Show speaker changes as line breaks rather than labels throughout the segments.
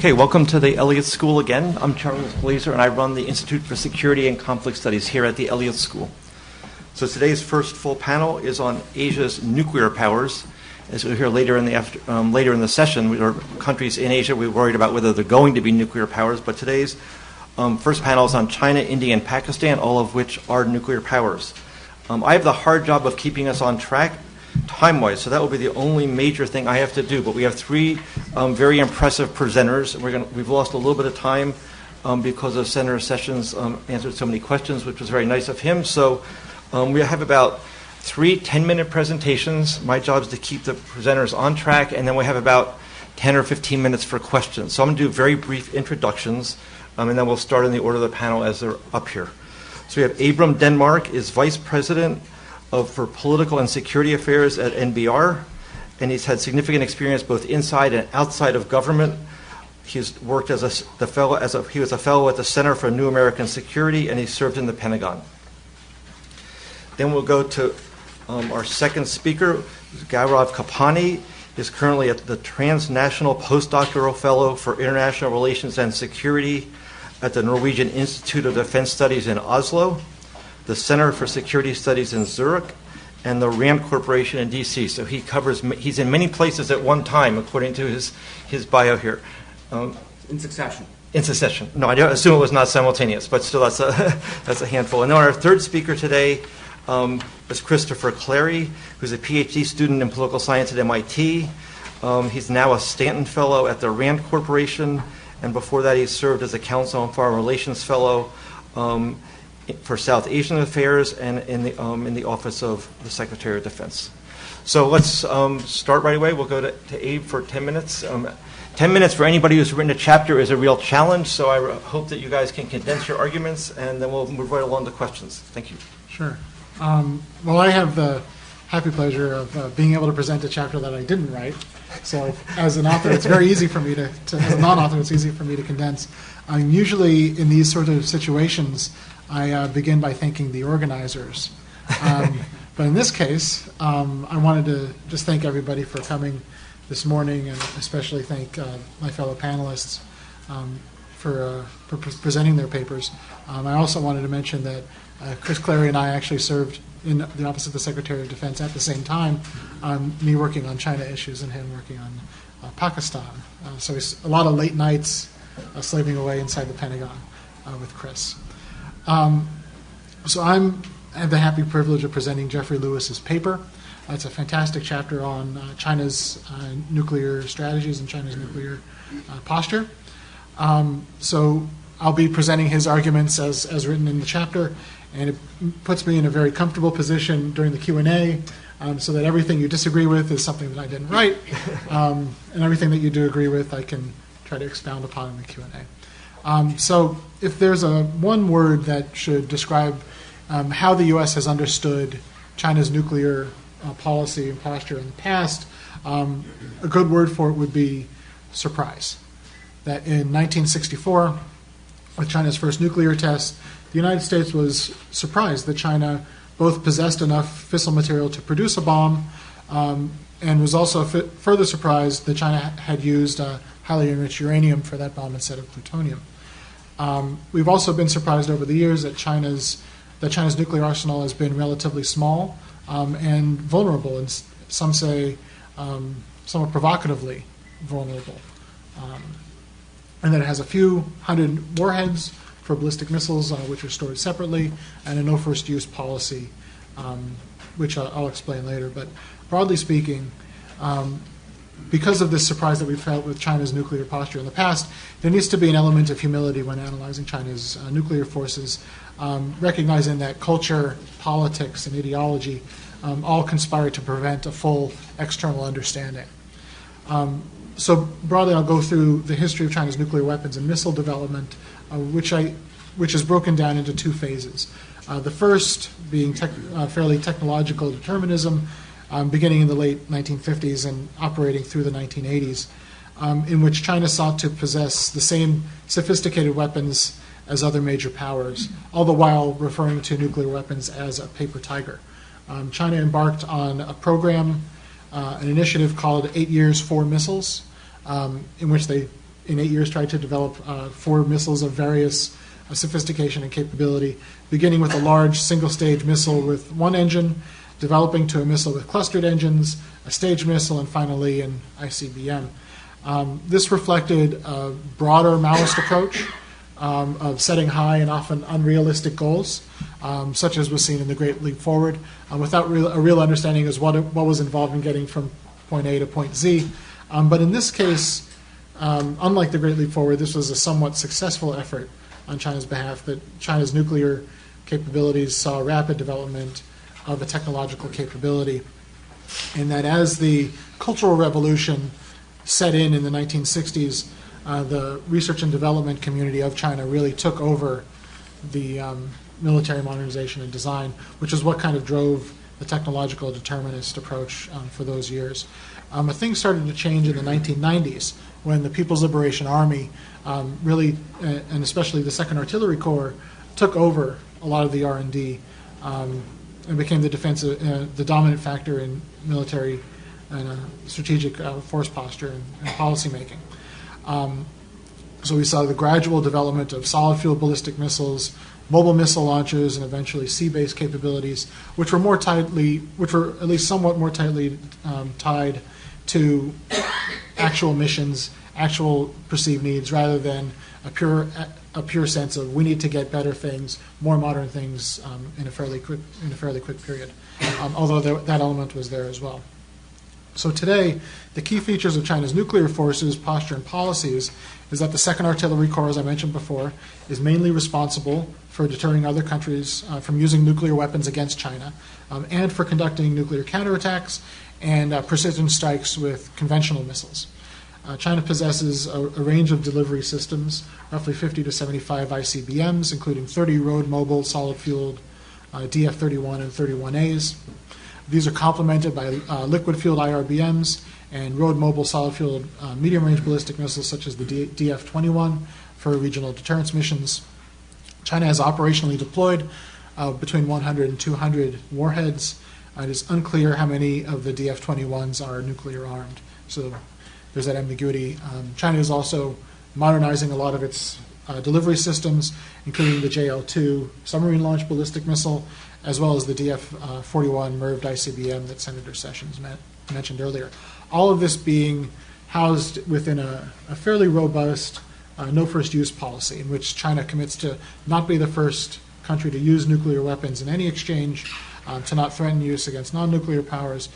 Okay, welcome to the Elliott School again. I'm Charles Glaser, and I run the Institute for Security and Conflict Studies here at the Elliott School. So today's first full panel is on Asia's nuclear powers. As we'll hear later in the session, there are countries in Asia we're worried about whether they're going to be nuclear powers. But today's first panel is on China, India, and Pakistan, all of which are nuclear powers. I have the hard job of keeping us on track time-wise, so that will be the only major thing I have to do. But we have three very impressive presenters. We've lost a little bit of time because of Senator Sessions answered so many questions, which was very nice of him. So we have about 3 10-minute presentations. My job is to keep the presenters on track, and then we have about 10 or 15 minutes for questions. So I'm going to do very brief introductions, and then we'll start in the order of the panel as they're up here. So we have Abram Denmark is Vice President for Political and Security Affairs at NBR, and he's had significant experience both inside and outside of government. He's worked he was a fellow at the Center for New American Security, and he served in the Pentagon. Then we'll go to our second speaker, Gaurav Kampani. He's currently at the Transnational Postdoctoral Fellow for International Relations and Security at the Norwegian Institute of Defense Studies in Oslo, the Center for Security Studies in Zurich, and the RAND Corporation in D.C. So he's in many places at one time, according to his bio here.
In succession.
In succession. No, I assume it was not simultaneous, but still that's a handful. And then our third speaker today is Christopher Clary, who's a PhD student in political science at MIT. He's now a Stanton Fellow at the RAND Corporation, and before that he served as a Council on Foreign Relations Fellow for South Asian Affairs and in the Office of the Secretary of Defense. So let's start right away. We'll go to Abe for 10 minutes. 10 minutes for anybody who's written a chapter is a real challenge, so I hope that you guys can condense your arguments, and then we'll move right along to questions. Thank you.
Sure. Well, I have the happy pleasure of being able to present a chapter that I didn't write. So as an author, it's very easy for me as a non-author, it's easy for me to condense. Usually in these sort of situations, I begin by thanking the organizers. But in this case, I wanted to just thank everybody for coming this morning, and especially thank my fellow panelists for presenting their papers. I also wanted to mention that Chris Clary and I actually served in the Office of the Secretary of Defense at the same time, me working on China issues and him working on Pakistan. So it's a lot of late nights slaving away inside the Pentagon with Chris. So I have the happy privilege of presenting Geoffrey Lewis's paper. It's a fantastic chapter on China's nuclear strategies and China's nuclear posture. So I'll be presenting his arguments as written in the chapter, and it puts me in a very comfortable position during the Q&A so that everything you disagree with is something that I didn't write, and everything that you do agree with I can try to expound upon in the Q&A. So if there's one word that should describe how the U.S. has understood China's nuclear policy and posture in the past, a good word for it would be surprise. That in 1964, with China's first nuclear test, the United States was surprised that China both possessed enough fissile material to produce a bomb and was also further surprised that China had used highly enriched uranium for that bomb instead of plutonium. We've also been surprised over the years that China's nuclear arsenal has been relatively small and vulnerable, and some say somewhat provocatively vulnerable. And that it has a few hundred warheads for ballistic missiles, which are stored separately, and a no-first-use policy, which I'll explain later. But broadly speaking, because of this surprise that we've felt with China's nuclear posture in the past, there needs to be an element of humility when analyzing China's nuclear forces, recognizing that culture, politics, and ideology all conspire to prevent a full external understanding. So broadly, I'll go through the history of China's nuclear weapons and missile development, which is broken down into 2 phases. The first being fairly technological determinism, beginning in the late 1950s and operating through the 1980s, in which China sought to possess the same sophisticated weapons as other major powers, all the while referring to nuclear weapons as a paper tiger. China embarked on a program, an initiative called 8 Years, 4 Missiles, in which they in 8 years, tried to develop 4 missiles of various sophistication and capability, beginning with a large single-stage missile with one engine, developing to a missile with clustered engines, a staged missile, and finally an ICBM. This reflected a broader Maoist approach of setting high and often unrealistic goals, such as was seen in the Great Leap Forward, without a real understanding as what was involved in getting from point A to point Z. But in this case, unlike the Great Leap Forward, this was a somewhat successful effort on China's behalf, that China's nuclear capabilities saw rapid development of a technological capability, and that as the Cultural Revolution set in the 1960s, the research and development community of China really took over the military modernization and design, which is what kind of drove the technological determinist approach for those years. Things started to change in the 1990s when the People's Liberation Army really, and especially the 2nd Artillery Corps, took over a lot of the R&D and became the dominant factor in military and strategic force posture and policy making. So we saw the gradual development of solid fuel ballistic missiles, mobile missile launchers, and eventually sea-based capabilities, which were at least somewhat more tightly tied to actual missions, actual perceived needs, rather than a pure sense of we need to get better things, more modern things in a fairly quick period. Although that element was there as well. So today, the key features of China's nuclear forces, posture, and policies is that the 2nd Artillery Corps, as I mentioned before, is mainly responsible for deterring other countries from using nuclear weapons against China, and for conducting nuclear counterattacks and precision strikes with conventional missiles. China possesses a range of delivery systems, roughly 50 to 75 ICBMs, including 30 road mobile solid-fueled DF-31 and 31As. These are complemented by liquid-fueled IRBMs and road-mobile solid-fueled medium-range ballistic missiles such as the DF-21 for regional deterrence missions. China has operationally deployed between 100 and 200 warheads. It is unclear how many of the DF-21s are nuclear-armed, so there's that ambiguity. China is also modernizing a lot of its delivery systems, including the JL-2 submarine-launched ballistic missile, as well as the DF-41 MIRVed ICBM that Senator Sessions mentioned earlier. All of this being housed within a fairly robust no-first-use policy, in which China commits to not be the first country to use nuclear weapons in any exchange, to not threaten use against non-nuclear powers,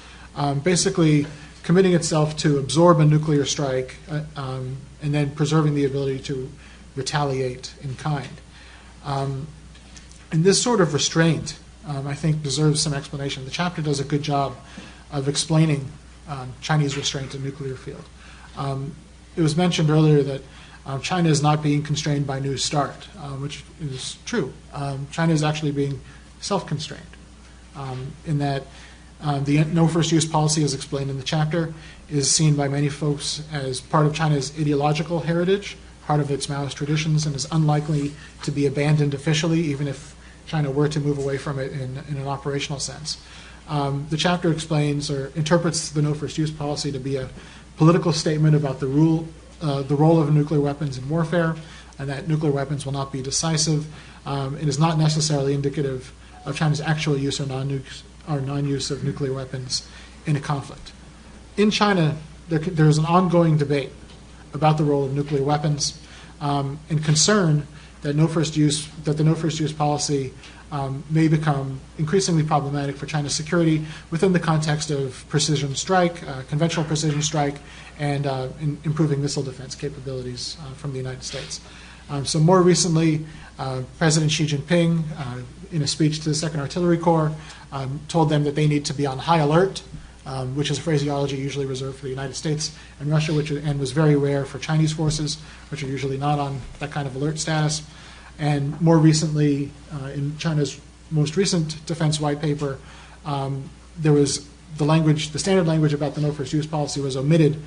basically committing itself to absorb a nuclear strike and then preserving the ability to retaliate in kind. And this sort of restraint, I think, deserves some explanation. The chapter does a good job of explaining Chinese restraint in the nuclear field. It was mentioned earlier that China is not being constrained by New START, which is true. China is actually being self-constrained in that the no-first-use policy, as explained in the chapter, is seen by many folks as part of China's ideological heritage, part of its Maoist traditions, and is unlikely to be abandoned officially, even if China were to move away from it in an operational sense. The chapter explains or interprets the no-first-use policy to be a political statement about the role of nuclear weapons in warfare, and that nuclear weapons will not be decisive. It is not necessarily indicative of China's actual use or non-use of nuclear weapons in a conflict. In China, there is an ongoing debate about the role of nuclear weapons and concern that the no-first-use policy may become increasingly problematic for China's security within the context of precision strike, conventional precision strike, and improving missile defense capabilities from the United States. So more recently, President Xi Jinping, in a speech to the 2nd Artillery Corps, told them that they need to be on high alert, which is a phraseology usually reserved for the United States and Russia, and was very rare for Chinese forces, which are usually not on that kind of alert status. And more recently, in China's most recent defense white paper, there was the standard language about the no-first-use policy was omitted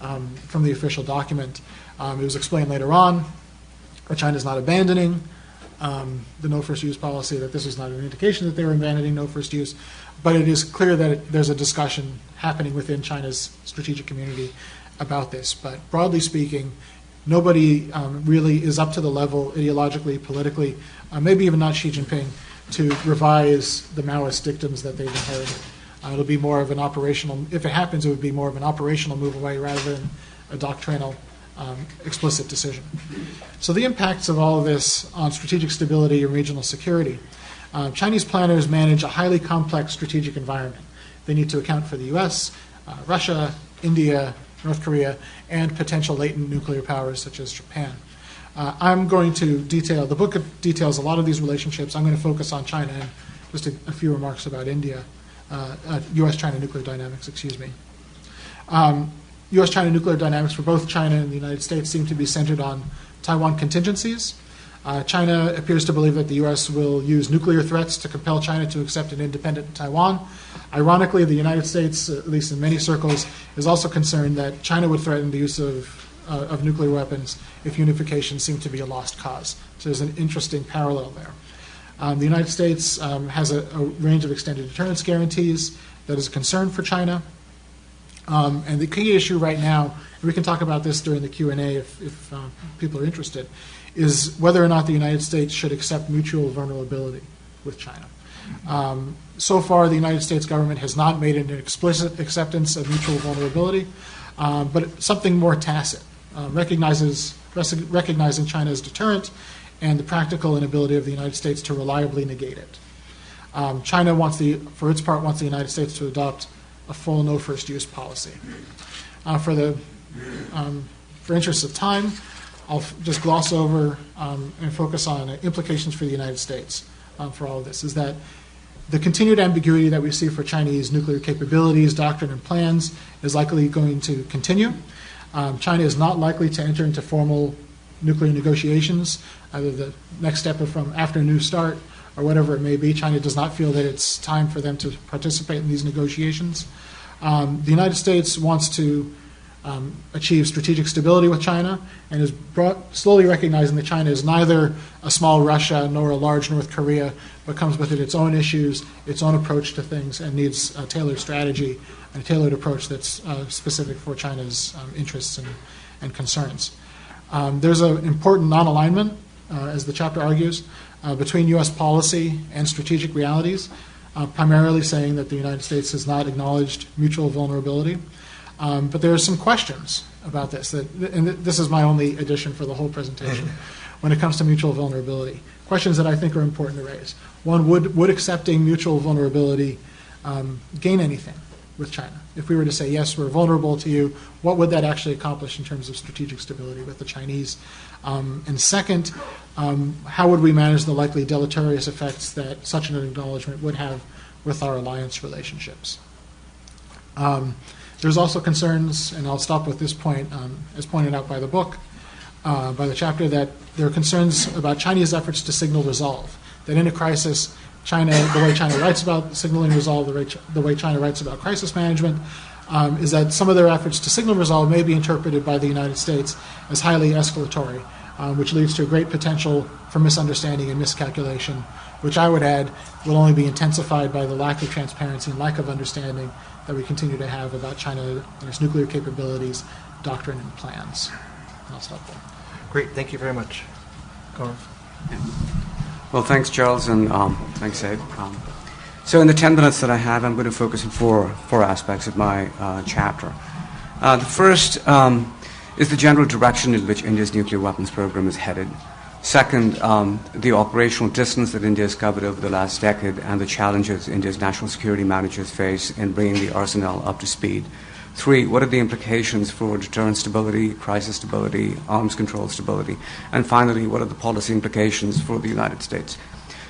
from the official document. It was explained later on that China is not abandoning the no-first-use policy, that this is not an indication that they were abandoning no-first-use, but it is clear that there's a discussion happening within China's strategic community about this. But broadly speaking, nobody really is up to the level ideologically, politically, maybe even not Xi Jinping, to revise the Maoist dictums that they've inherited. It'll be more of an operational, if it happens, it would be more of an operational move away rather than a doctrinal explicit decision. So the impacts of all of this on strategic stability and regional security. Chinese planners manage a highly complex strategic environment. They need to account for the US, Russia, India, North Korea, and potential latent nuclear powers such as Japan. I'm going to detail, the book details a lot of these relationships. I'm going to focus on China and just a few remarks about India, US-China nuclear dynamics, excuse me. US-China nuclear dynamics for both China and the United States seem to be centered on Taiwan contingencies. China appears to believe that the U.S. will use nuclear threats to compel China to accept an independent Taiwan. Ironically, the United States, at least in many circles, is also concerned that China would threaten the use of nuclear weapons if unification seemed to be a lost cause. So there's an interesting parallel there. The United States has a range of extended deterrence guarantees that is a concern for China. And the key issue right now, and we can talk about this during the Q&A if people are interested, is whether or not the United States should accept mutual vulnerability with China. So far, the United States government has not made an explicit acceptance of mutual vulnerability, but something more tacit, recognizing China as deterrent and the practical inability of the United States to reliably negate it. China for its part, wants the United States to adopt a full no first use policy. For interests of time, I'll just gloss over and focus on implications for the United States for all of this, is that the continued ambiguity that we see for Chinese nuclear capabilities, doctrine, and plans is likely going to continue. China is not likely to enter into formal nuclear negotiations, either the next step from after a new start or whatever it may be. China does not feel that it's time for them to participate in these negotiations. The United States wants to achieve strategic stability with China and is slowly recognizing that China is neither a small Russia nor a large North Korea, but comes with its own issues, its own approach to things, and needs a tailored strategy and a tailored approach that's specific for China's interests and concerns. There's an important non-alignment, as the chapter argues, between U.S. policy and strategic realities, primarily saying that the United States has not acknowledged mutual vulnerability. But there are some questions about this, and this is my only addition for the whole presentation, when it comes to mutual vulnerability. Questions that I think are important to raise. One, would accepting mutual vulnerability gain anything with China? If we were to say, yes, we're vulnerable to you, what would that actually accomplish in terms of strategic stability with the Chinese? And second, how would we manage the likely deleterious effects that such an acknowledgement would have with our alliance relationships? There's also concerns, and I'll stop with this point, as pointed out by the book, by the chapter, that there are concerns about Chinese efforts to signal resolve, that in a crisis, China, the way China writes about signaling resolve, the way China writes about crisis management, is that some of their efforts to signal resolve may be interpreted by the United States as highly escalatory, which leads to a great potential for misunderstanding and miscalculation, which I would add will only be intensified by the lack of transparency and lack of understanding that we continue to have about China and its nuclear capabilities, doctrine, and plans. And I'll stop there.
Great, thank you very much. Gaurav.
Well, thanks, Charles, and thanks, Ed. So in the 10 minutes that I have, I'm going to focus on four aspects of my chapter. The first is the general direction in which India's nuclear weapons program is headed. Second, the operational distance that India has covered over the last decade and the challenges India's national security managers face in bringing the arsenal up to speed. 3, what are the implications for deterrent stability, crisis stability, arms control stability? And finally, what are the policy implications for the United States?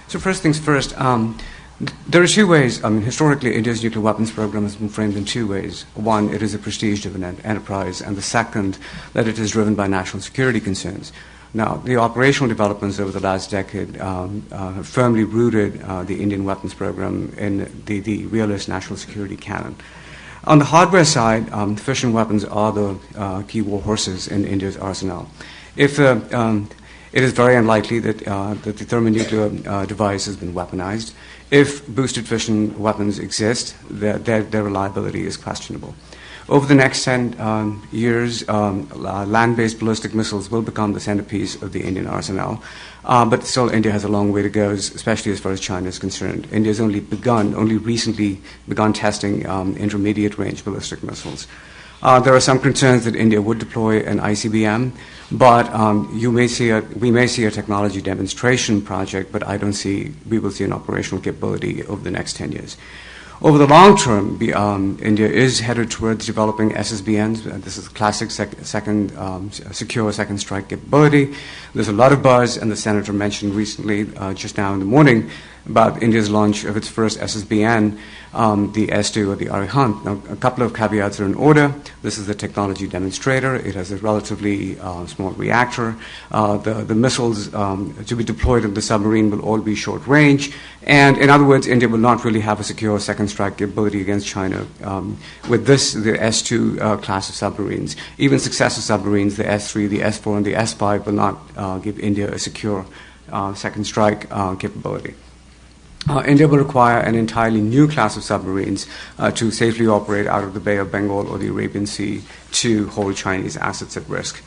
So first things first, there are two ways. Historically, India's nuclear weapons program has been framed in two ways. One, it is a prestige-driven enterprise, and the second, that it is driven by national security concerns. Now, the operational developments over the last decade have firmly rooted the Indian weapons program in the realist national security canon. On the hardware side, fission weapons are the key war horses in India's arsenal. If it is very unlikely that the thermonuclear device has been weaponized. If boosted fission weapons exist, their reliability is questionable. Over the next 10 years, land-based ballistic missiles will become the centerpiece of the Indian arsenal. But still, India has a long way to go, especially as far as China is concerned. India has only recently begun testing intermediate-range ballistic missiles. There are some concerns that India would deploy an ICBM, but we may see a technology demonstration project, but I don't see we will see an operational capability over the next 10 years. Over the long term, India is headed towards developing SSBNs. This is classic secure second strike capability. There's a lot of buzz, and the senator mentioned recently, just now in the morning, about India's launch of its first SSBN, the S2 or the Arihant. Now, a couple of caveats are in order. This is a technology demonstrator. It has a relatively small reactor. The missiles to be deployed in the submarine will all be short range. And in other words, India will not really have a secure second strike capability against China. With this, the S2 class of submarines, even successor submarines, the S3, the S4, and the S5 will not give India a secure second strike capability. India will require an entirely new class of submarines to safely operate out of the Bay of Bengal or the Arabian Sea to hold Chinese assets at risk.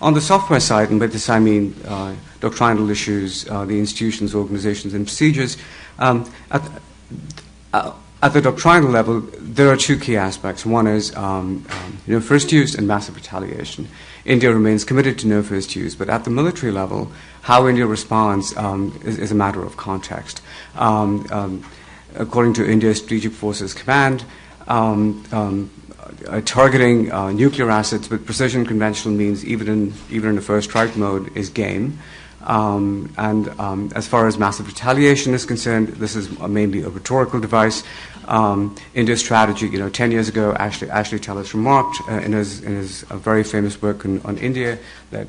On the software side, and by this I mean doctrinal issues, the institutions, organizations, and procedures, at the doctrinal level, there are two key aspects. One is first use and massive retaliation. India remains committed to no first use, but at the military level, how India responds is a matter of context. According to India's Strategic Forces Command, targeting nuclear assets with precision conventional means, even in the first strike mode, is game. As far as massive retaliation is concerned, this is mainly a rhetorical device. India's strategy, 10 years ago, Ashley Tellis remarked in his very famous work on India that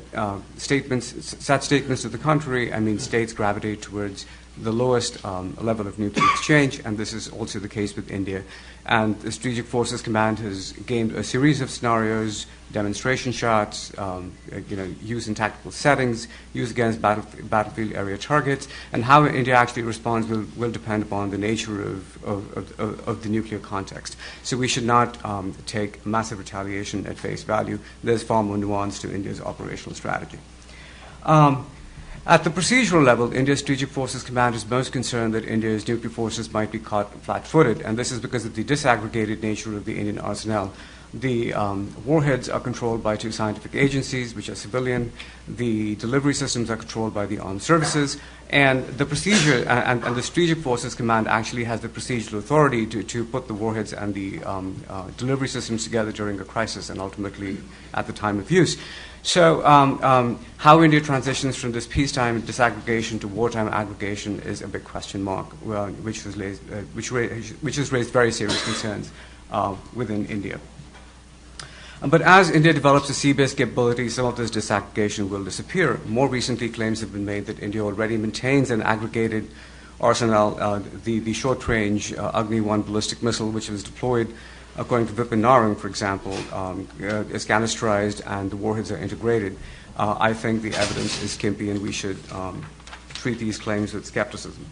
such statements to the contrary, states gravitate towards the lowest level of nuclear exchange, and this is also the case with India. And the Strategic Forces Command has gained a series of scenarios, demonstration shots, used in tactical settings, used against battlefield area targets, and how India actually responds will depend upon the nature of the nuclear context. So we should not take massive retaliation at face value. There's far more nuance to India's operational strategy. At the procedural level, India's Strategic Forces Command is most concerned that India's nuclear forces might be caught flat-footed, and this is because of the disaggregated nature of the Indian arsenal. The warheads are controlled by two scientific agencies, which are civilian. The delivery systems are controlled by the armed services. And the procedure, and the Strategic Forces Command actually has the procedural authority to put the warheads and the delivery systems together during a crisis and ultimately at the time of use. So how India transitions from this peacetime disaggregation to wartime aggregation is a big question mark, which has raised very serious concerns within India. But as India develops a sea-based capability, some of this disaggregation will disappear. More recently, claims have been made that India already maintains an aggregated arsenal. The short-range Agni-1 ballistic missile, which was deployed, according to Vipin Narang, for example, is canisterized and the warheads are integrated. I think the evidence is skimpy, and we should treat these claims with skepticism.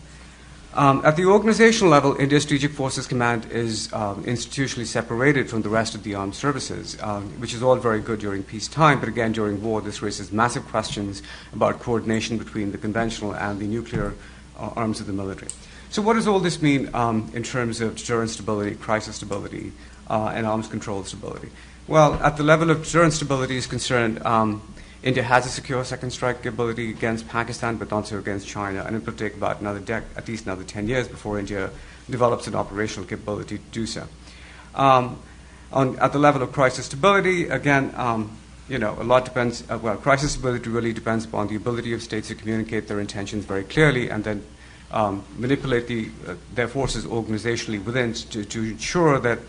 At the organizational level, India's Strategic Forces Command is institutionally separated from the rest of the armed services, which is all very good during peacetime, but again, during war, this raises massive questions about coordination between the conventional and the nuclear arms of the military. So what does all this mean in terms of deterrence stability, crisis stability, and arms control stability? Well, at the level of deterrence stability is concerned, India has a secure second strike capability against Pakistan, but not so against China, and it will take about at least another 10 years before India develops an operational capability to do so. At the level of crisis stability, again, a lot depends. Crisis stability really depends upon the ability of states to communicate their intentions very clearly, and then manipulate their forces organizationally within to ensure that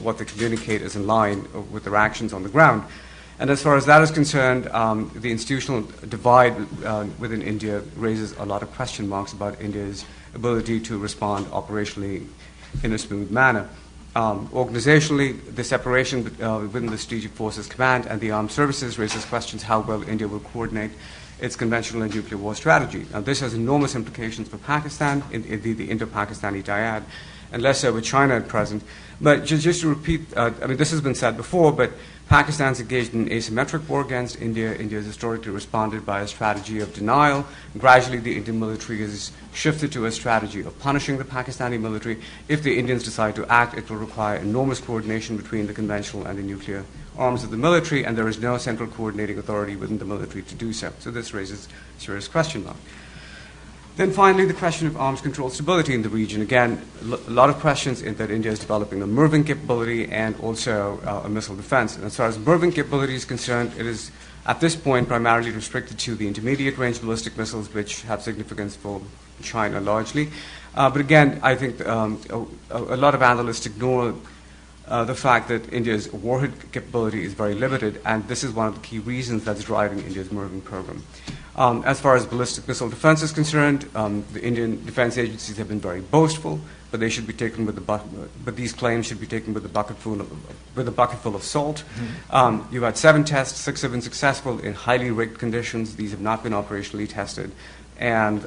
what they communicate is in line with their actions on the ground. And as far as that is concerned, the institutional divide within India raises a lot of question marks about India's ability to respond operationally in a smooth manner. Organizationally, the separation within the Strategic Forces Command and the armed services raises questions how well India will coordinate its conventional and nuclear war strategy. Now, this has enormous implications for Pakistan, in the Indo-Pakistani dyad, and less so with China at present. But just to repeat, I mean, this has been said before, but Pakistan's engaged in an asymmetric war against India. India has historically responded by a strategy of denial. Gradually, the Indian military has shifted to a strategy of punishing the Pakistani military. If the Indians decide to act, it will require enormous coordination between the conventional and the nuclear arms of the military, and there is no central coordinating authority within the military to do so. So this raises a serious question mark. Then finally, the question of arms control stability in the region. Again, a lot of questions in that India is developing a MIRVing capability and also a missile defense. And as far as MIRVing capability is concerned, it is at this point primarily restricted to the intermediate range ballistic missiles, which have significance for China largely. But again, I think a lot of analysts ignore the fact that India's warhead capability is very limited, and this is one of the key reasons that's driving India's MIRVing program. As far as ballistic missile defense is concerned, the Indian defense agencies have been very boastful, but they should be taken with but these claims should be taken with a bucketful of salt. You've had 7 tests, 6 have been successful in highly rigged conditions. These have not been operationally tested, and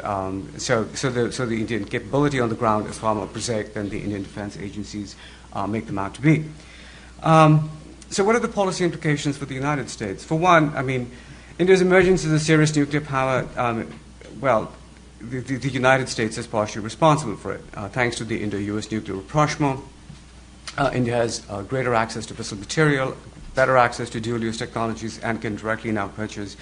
so the Indian capability on the ground is far more prosaic than the Indian defense agencies make them out to be. So what are the policy implications for the United States? For one, I mean, India's emergence as a serious nuclear power, the United States is partially responsible for it. Thanks to the Indo-US nuclear rapprochement, India has greater access to fissile material, better access to dual-use technologies, and can directly now purchase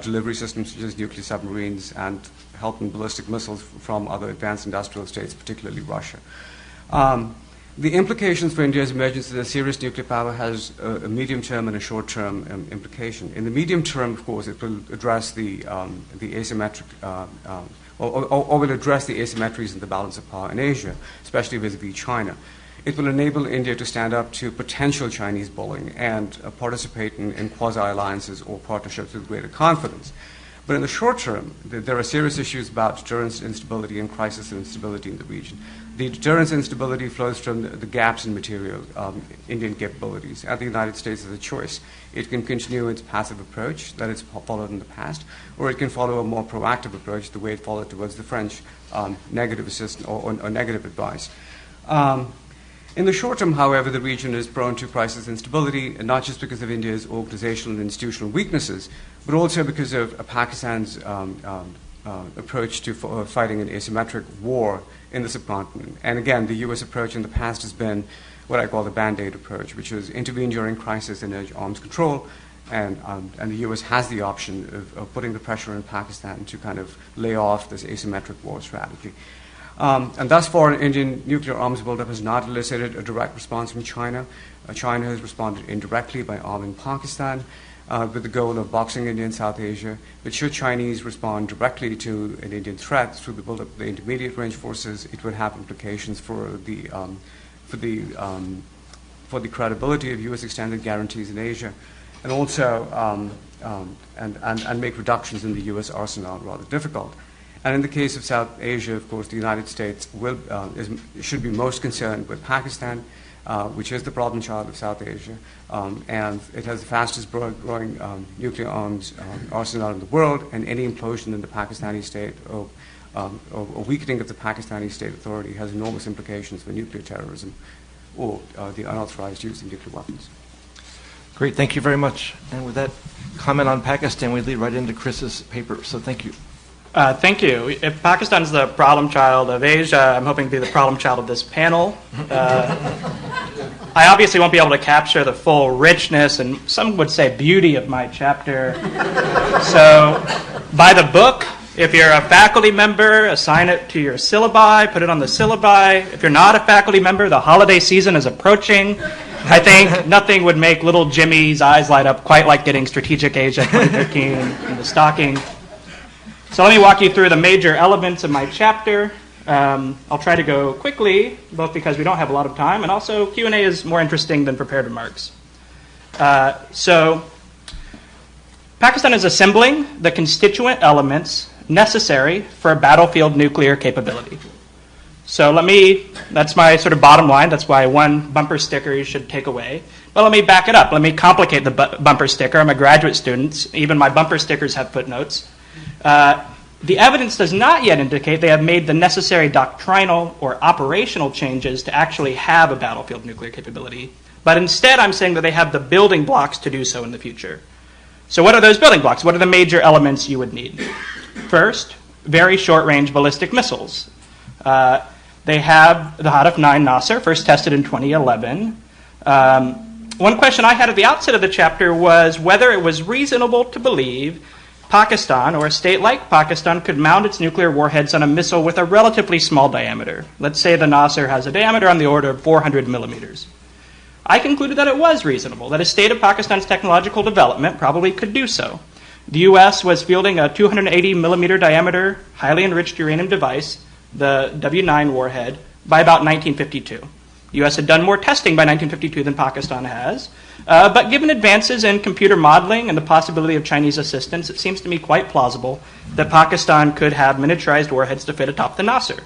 delivery systems such as nuclear submarines and help in ballistic missiles from other advanced industrial states, particularly Russia. The implications for India's emergence as a serious nuclear power has a medium-term and a short-term implication. In the medium term, of course, it will address the asymmetric, or will address the asymmetries in the balance of power in Asia, especially vis-a-vis China. It will enable India to stand up to potential Chinese bullying and participate in quasi-alliances or partnerships with greater confidence. But in the short term, there are serious issues about deterrence instability and crisis instability in the region. The deterrence instability flows from the gaps in material Indian capabilities, and the United States has a choice. It can continue its passive approach that it's followed in the past, or it can follow a more proactive approach, the way it followed towards the French negative assistance or negative advice. In the short term, however, the region is prone to crisis instability, and not just because of India's organizational and institutional weaknesses, but also because of Pakistan's approach to fighting an asymmetric war in the subcontinent. And again, the U.S. approach in the past has been what I call the Band-Aid approach, which is intervene during crisis and urge arms control, and the U.S. has the option of putting the pressure on Pakistan to kind of lay off this asymmetric war strategy. And thus far, Indian nuclear arms buildup has not elicited a direct response from China. China has responded indirectly by arming Pakistan with the goal of boxing India in South Asia. But should Chinese respond directly to an Indian threat through the buildup of the intermediate range forces, it would have implications for the credibility of U.S. extended guarantees in Asia, and also and make reductions in the U.S. arsenal rather difficult. And in the case of South Asia, of course, the United States should be most concerned with Pakistan, which is the problem child of South Asia, and it has the fastest growing nuclear arms arsenal in the world, and any implosion in the Pakistani state or weakening of the Pakistani state authority has enormous implications for nuclear terrorism or the unauthorized use of nuclear weapons.
Great, thank you very much. And with that comment on Pakistan, we lead right into Chris's paper, so thank you.
Thank you. If Pakistan is the problem child of Asia, I'm hoping to be the problem child of this panel. I obviously won't be able to capture the full richness and some would say beauty of my chapter. So buy the book. If you're a faculty member, assign it to your syllabi, put it on the syllabi. If you're not a faculty member, the holiday season is approaching. I think nothing would make little Jimmy's eyes light up quite like getting Strategic Asia 2013 in the stocking. So let me walk you through the major elements of my chapter. I'll try to go quickly, both because we don't have a lot of time, and also Q&A is more interesting than prepared remarks. So Pakistan is assembling the constituent elements necessary for a battlefield nuclear capability. So that's my sort of bottom line. That's why one bumper sticker you should take away. But let me back it up. Let me complicate the bumper sticker. I'm a graduate student. Even my bumper stickers have footnotes. The evidence does not yet indicate they have made the necessary doctrinal or operational changes to actually have a battlefield nuclear capability, but instead I'm saying that they have the building blocks to do so in the future. So what are those building blocks? What are the major elements you would need? First, very short-range ballistic missiles. They have the Hadaf-9 Nasser, first tested in 2011. One question I had at the outset of the chapter was whether it was reasonable to believe Pakistan, or a state like Pakistan, could mount its nuclear warheads on a missile with a relatively small diameter. Let's say the Nasser has a diameter on the order of 400 millimeters. I concluded that it was reasonable, that a state of Pakistan's technological development probably could do so. The U.S. was fielding a 280 millimeter diameter, highly enriched uranium device, the W9 warhead, by about 1952. The U.S. had done more testing by 1952 than Pakistan has, but given advances in computer modeling and the possibility of Chinese assistance, it seems to me quite plausible that Pakistan could have miniaturized warheads to fit atop the Nasser.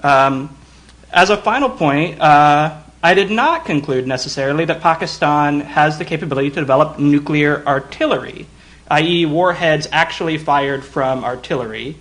As a final point, I did not conclude necessarily that Pakistan has the capability to develop nuclear artillery, i.e. warheads actually fired from artillery.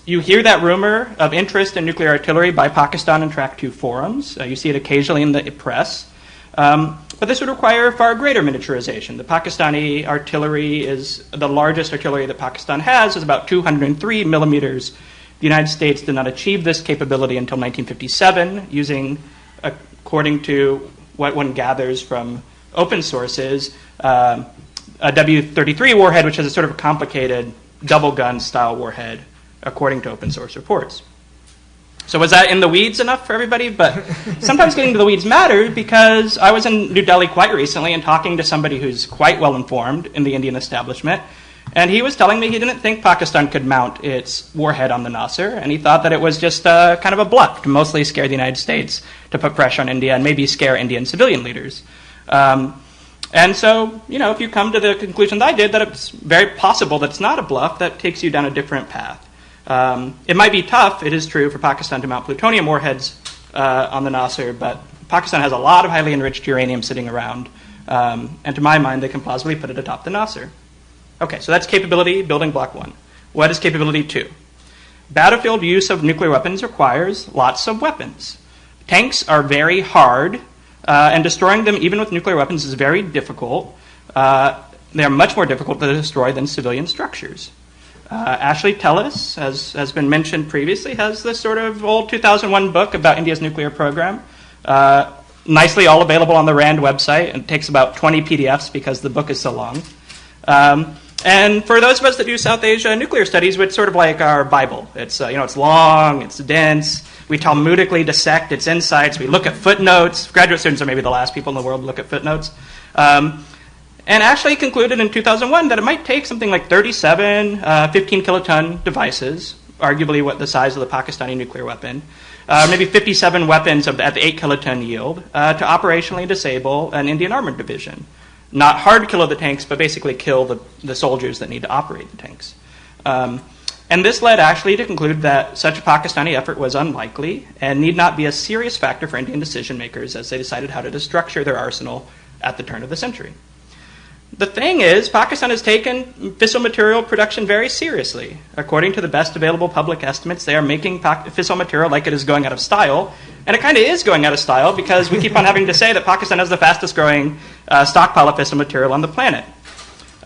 You hear that rumor of interest in nuclear artillery by Pakistan in Track 2 forums. You see it occasionally in the press. But this would require far greater miniaturization. The Pakistani artillery is the largest artillery that Pakistan has, is about 203 millimeters. The United States did not achieve this capability until 1957, using, according to what one gathers from open sources, a W-33 warhead, which has a sort of complicated double-gun style warhead, according to open source reports. So was that in the weeds enough for everybody? But sometimes getting to the weeds matters, because I was in New Delhi quite recently and talking to somebody who's quite well informed in the Indian establishment, and he was telling me he didn't think Pakistan could mount its warhead on the Nasser, and he thought that it was just kind of a bluff to mostly scare the United States, to put pressure on India and maybe scare Indian civilian leaders. And so, if you come to the conclusion that I did, that it's very possible that it's not a bluff, that takes you down a different path. It might be tough, it is true, for Pakistan to mount plutonium warheads on the Nasser, but Pakistan has a lot of highly enriched uranium sitting around, and to my mind, they can plausibly put it atop the Nasser. Okay, so that's capability, building block 1. What is capability 2? Battlefield use of nuclear weapons requires lots of weapons. Tanks are very hard, and destroying them, even with nuclear weapons, is very difficult. They are much more difficult to destroy than civilian structures. Ashley Tellis, as has been mentioned previously, has this sort of old 2001 book about India's nuclear program, nicely all available on the RAND website, and it takes about 20 PDFs because the book is so long. And for those of us that do South Asia nuclear studies, it's sort of like our Bible. It's it's long, it's dense. We Talmudically dissect its insights. We look at footnotes. Graduate students are maybe the last people in the world to look at footnotes. And Ashley concluded in 2001 that it might take something like 37 15 kiloton devices, arguably what the size of the Pakistani nuclear weapon, maybe 57 weapons at the 8 kiloton yield, to operationally disable an Indian armored division. Not hard kill the tanks, but basically kill the soldiers that need to operate the tanks. And this led Ashley to conclude that such a Pakistani effort was unlikely and need not be a serious factor for Indian decision makers as they decided how to structure their arsenal at the turn of the century. The thing is, Pakistan has taken fissile material production very seriously. According to the best available public estimates, they are making fissile material like it is going out of style. And it kind of is going out of style, because we keep on having to say that Pakistan has the fastest growing stockpile of fissile material on the planet.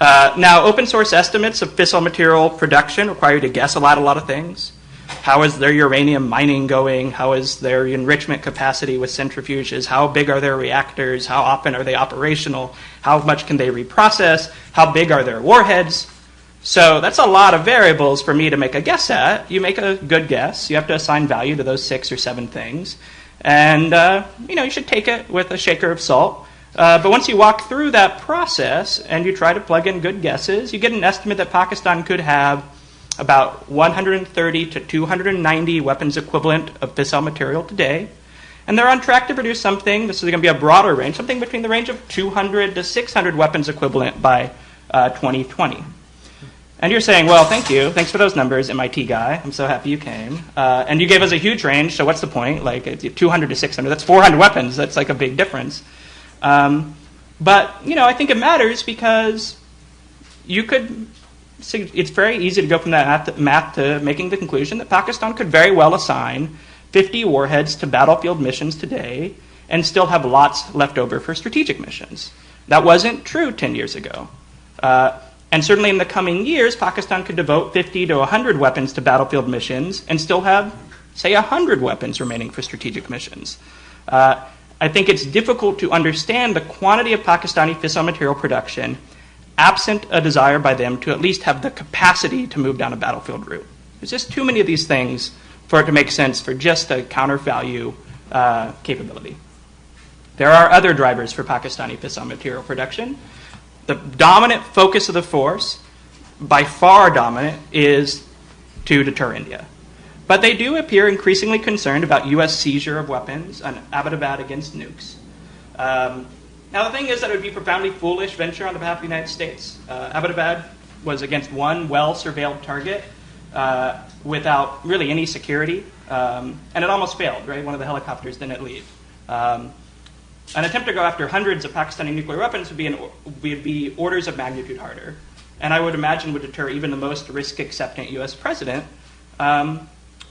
Now, open source estimates of fissile material production require you to guess a lot of things. How is their uranium mining going? How is their enrichment capacity with centrifuges? How big are their reactors? How often are they operational? How much can they reprocess? How big are their warheads? So that's a lot of variables for me to make a guess at. You make a good guess. You have to assign value to those 6 or 7 things. And, you should take it with a shaker of salt. But once you walk through that process and you try to plug in good guesses, you get an estimate that Pakistan could have about 130 to 290 weapons equivalent of fissile material today. And they're on track to produce something, this is going to be a broader range, something between the range of 200 to 600 weapons equivalent by 2020. And you're saying, well, thank you. Thanks for those numbers, MIT guy. I'm so happy you came. And you gave us a huge range, so what's the point? Like 200 to 600, that's 400 weapons. That's like a big difference. But, I think it matters because you could it's very easy to go from that math to making the conclusion that Pakistan could very well assign 50 warheads to battlefield missions today and still have lots left over for strategic missions. That wasn't true 10 years ago. And certainly in the coming years, Pakistan could devote 50 to 100 weapons to battlefield missions and still have, say, 100 weapons remaining for strategic missions. I think it's difficult to understand the quantity of Pakistani fissile material production absent a desire by them to at least have the capacity to move down a battlefield route. There's just too many of these things for it to make sense for just a counter-value capability. There are other drivers for Pakistani fissile material production. The dominant focus of the force, by far dominant, is to deter India. But they do appear increasingly concerned about U.S. seizure of weapons on Abbottabad against nukes. Now, the thing is that it would be a profoundly foolish venture on the behalf of the United States. Abbottabad was against one well-surveilled target without really any security, and it almost failed, right? One of the helicopters didn't leave. An attempt to go after hundreds of Pakistani nuclear weapons would be orders of magnitude harder, and I would imagine would deter even the most risk-acceptant U.S. president.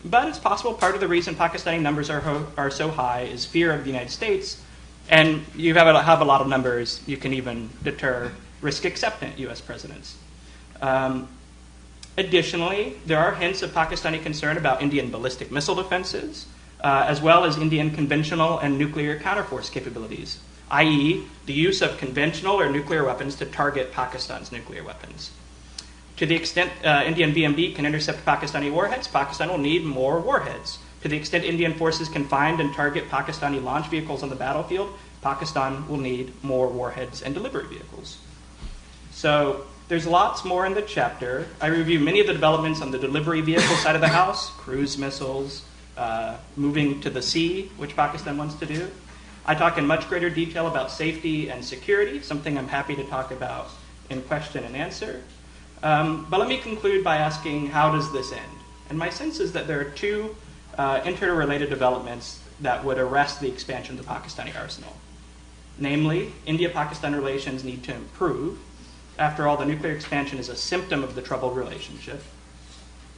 But it's possible part of the reason Pakistani numbers are so high is fear of the United States, and you have a lot of numbers, you can even deter risk-acceptant U.S. presidents. Additionally, there are hints of Pakistani concern about Indian ballistic missile defenses, as well as Indian conventional and nuclear counterforce capabilities, i.e., the use of conventional or nuclear weapons to target Pakistan's nuclear weapons. To the extent Indian BMD can intercept Pakistani warheads, Pakistan will need more warheads. To the extent Indian forces can find and target Pakistani launch vehicles on the battlefield, Pakistan will need more warheads and delivery vehicles. So there's lots more in the chapter. I review many of the developments on the delivery vehicle side of the house, cruise missiles, moving to the sea, which Pakistan wants to do. I talk in much greater detail about safety and security, something I'm happy to talk about in question and answer. But let me conclude by asking, how does this end? And my sense is that there are two interrelated developments that would arrest the expansion of the Pakistani arsenal. Namely, India-Pakistan relations need to improve. After all, the nuclear expansion is a symptom of the troubled relationship.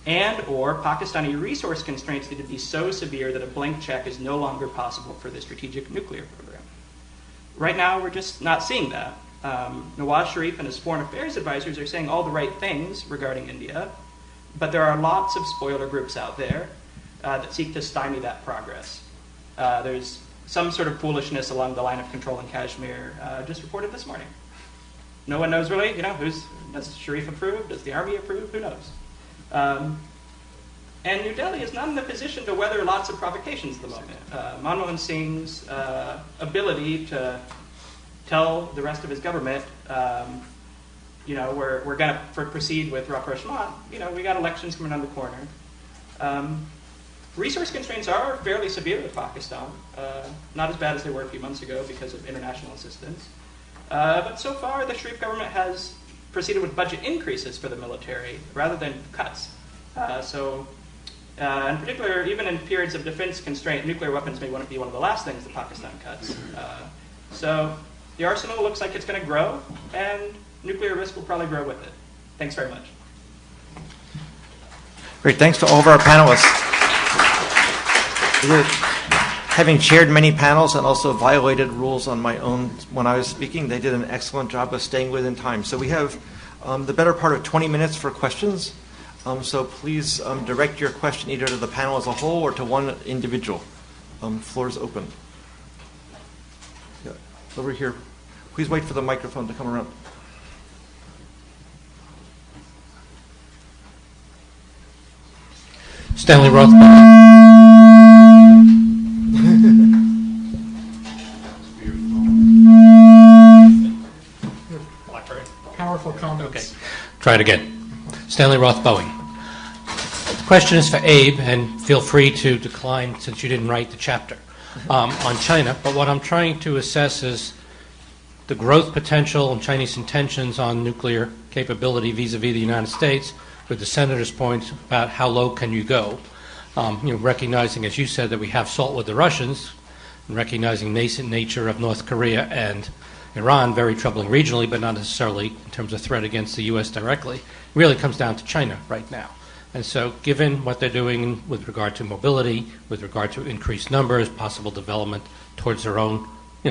And/or Pakistani resource constraints need to be so severe that a blank check is no longer possible for the strategic nuclear program. Right now, we're just not seeing that. Nawaz Sharif and his foreign affairs advisors are saying all the right things regarding India, but there are lots of spoiler groups out there that seek to stymie that progress. There's some sort of foolishness along the line of control in Kashmir, just reported this morning. No one knows really, does Sharif approve? Does the army approve? Who knows? And New Delhi is not in a position to weather lots of provocations at the moment. Manmohan Singh's ability to tell the rest of his government, we're going to proceed with rapprochement. We got elections coming around the corner. Resource constraints are fairly severe with Pakistan, not as bad as they were a few months ago because of international assistance. But so far, the Sharif government has proceeded with budget increases for the military rather than cuts. In particular, even in periods of defense constraint, nuclear weapons may be one of the last things that Pakistan cuts. So the arsenal looks like it's going to grow, and nuclear risk will probably grow with it. Thanks very much.
Great. Thanks to all of our panelists. Having chaired many panels and also violated rules on my own when I was speaking, they did an excellent job of staying within time. So we have the better part of 20 minutes for questions. So please direct your question either to the panel as a whole or to one individual. Floor is open. Yeah, over here. Please wait for the microphone to come around.
Stanley Rothbard.
Powerful comments.
Okay, try it again. Stanley Roth Boeing. The question is for Abe, and feel free to decline since you didn't write the chapter on China. But what I'm trying to assess is the growth potential and Chinese intentions on nuclear capability vis-a-vis the United States, with the senator's point about how low can you go, recognizing, as you said, that we have salt with the Russians, and recognizing nascent nature of North Korea and Iran, very troubling regionally, but not necessarily in terms of threat against the U.S. directly. It really comes down to China right now. And so given what they're doing with regard to mobility, with regard to increased numbers, possible development towards their own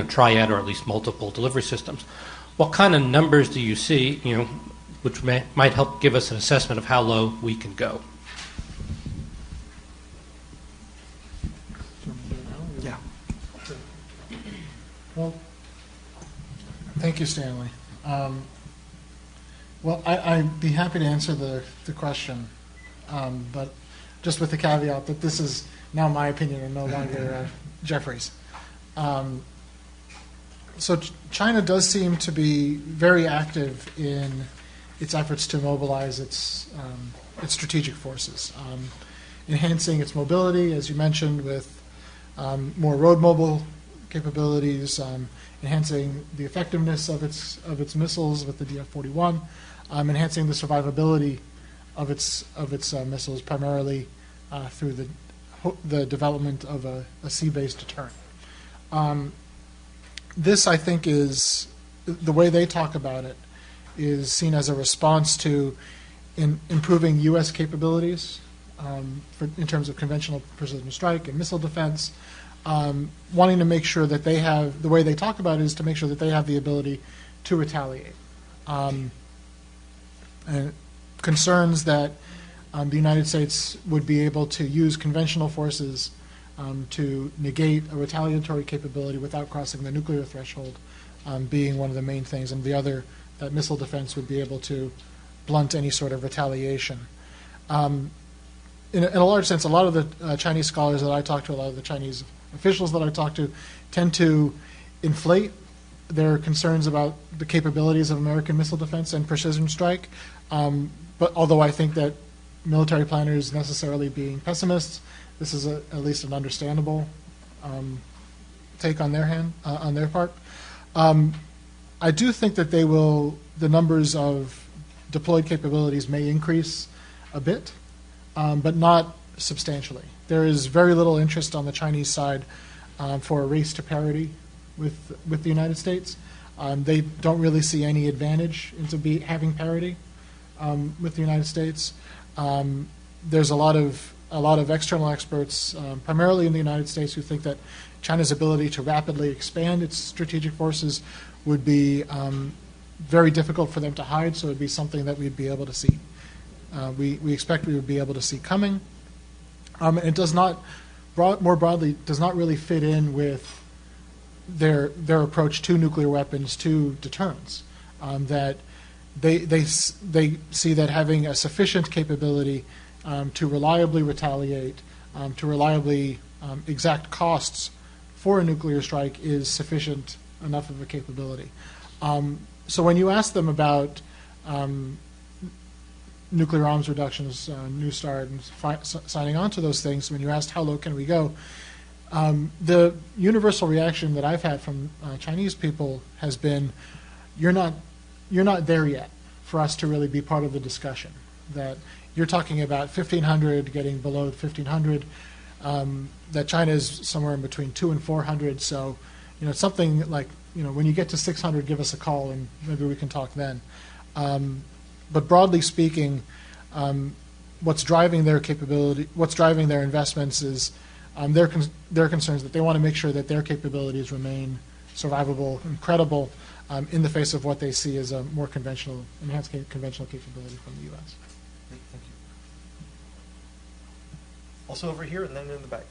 triad or at least multiple delivery systems, what kind of numbers do you see, which might help give us an assessment of how low we can go?
Yeah.
Well, thank you, Stanley. Well, I'd be happy to answer the question, but just with the caveat that this is now my opinion and no longer Geoffrey's. So China does seem to be very active in its efforts to mobilize its strategic forces, enhancing its mobility, as you mentioned, with more road mobile capabilities, enhancing the effectiveness of its missiles with the DF-41, enhancing the survivability of its missiles, primarily through the development of a sea-based deterrent. This, I think, is the way they talk about it, is seen as a response to improving U.S. capabilities in terms of conventional precision strike and missile defense, wanting to make sure that they have, the way they talk about it is to make sure that they have the ability to retaliate. And concerns that the United States would be able to use conventional forces to negate a retaliatory capability without crossing the nuclear threshold being one of the main things, and the other, that missile defense would be able to blunt any sort of retaliation. In a large sense, a lot of the Chinese scholars that I talk to, a lot of the Chinese officials that I talk to, tend to inflate their concerns about the capabilities of American missile defense and precision strike. But although I think that military planners necessarily being pessimists, this is at least an understandable take on their part. I do think that the numbers of deployed capabilities may increase a bit, but not substantially. There is very little interest on the Chinese side for a race to parity with the United States. They don't really see any advantage into having parity with the United States. There's a lot of external experts, primarily in the United States, who think that China's ability to rapidly expand its strategic forces would be very difficult for them to hide, so it would be something that we'd be able to see. We expect we would be able to see coming. It does not, more broadly, does not really fit in with their approach to nuclear weapons, to deterrence. That they see that having a sufficient capability to reliably retaliate, to reliably exact costs for a nuclear strike is sufficient enough of a capability. So when you ask them about nuclear arms reductions, New START, and signing on to those things, when you asked how low can we go, the universal reaction that I've had from Chinese people has been, you're not there yet for us to really be part of the discussion. That you're talking about 1,500 getting below 1,500, that China is somewhere in between 200 and 400. So, something like, when you get to 600, give us a call and maybe we can talk then. But broadly speaking, what's driving their capability, what's driving their investments is their concerns that they want to make sure that their capabilities remain survivable and credible in the face of what they see as a more enhanced conventional capability from the U.S.
Thank you. Also over here and then in the back.